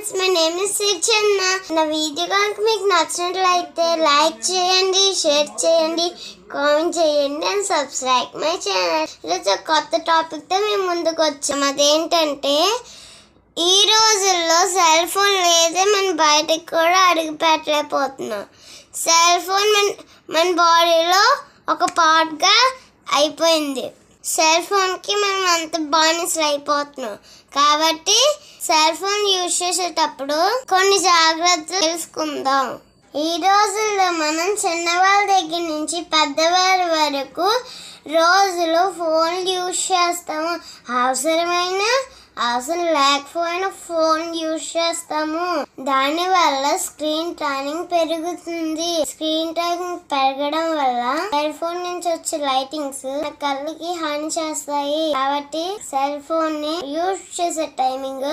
Friends, my name is Sirchanna. నా video కనుక మీకు నచ్చినట్లయితే లైక్ చేయండి, షేర్ చేయండి, కామెంట్ చేయండి అండ్ సబ్స్క్రైబ్ మై ఛానల్. ఈరోజు కొత్త టాపిక్తో మేము ముందుకు వచ్చాం. అదేంటంటే, ఈ రోజుల్లో సెల్ ఫోన్ లేదే మన బయటకు కూడా అడుగు పెట్టలేకపోతున్నాం. సెల్ ఫోన్ మన బాడీలో ఒక పార్ట్గా అయిపోయింది. సెల్ ఫోన్కి మనం అంత బానిసలు అయిపోతున్నాం. కాబట్టి సెల్ ఫోన్ యూజ్ చేసేటప్పుడు కొన్ని జాగ్రత్తలు తెలుసుకుందాం. ఈ రోజుల్లో మనం చిన్నవాళ్ళ దగ్గర నుంచి పెద్దవారి వరకు రోజులో ఫోన్ యూజ్ చేస్తాము. అవసరం లేకపోయినా ఫోన్ యూజ్ చేస్తాము. దానివల్ల స్క్రీన్ టైమింగ్ పెరుగుతుంది. స్క్రీన్ టైమింగ్ పెరగడం వల్ల సెల్ ఫోన్ నుంచి వచ్చే లైటింగ్స్ కళ్ళకి హాని చేస్తాయి. కాబట్టి సెల్ ఫోన్ ని యూజ్ చేసే టైమింగ్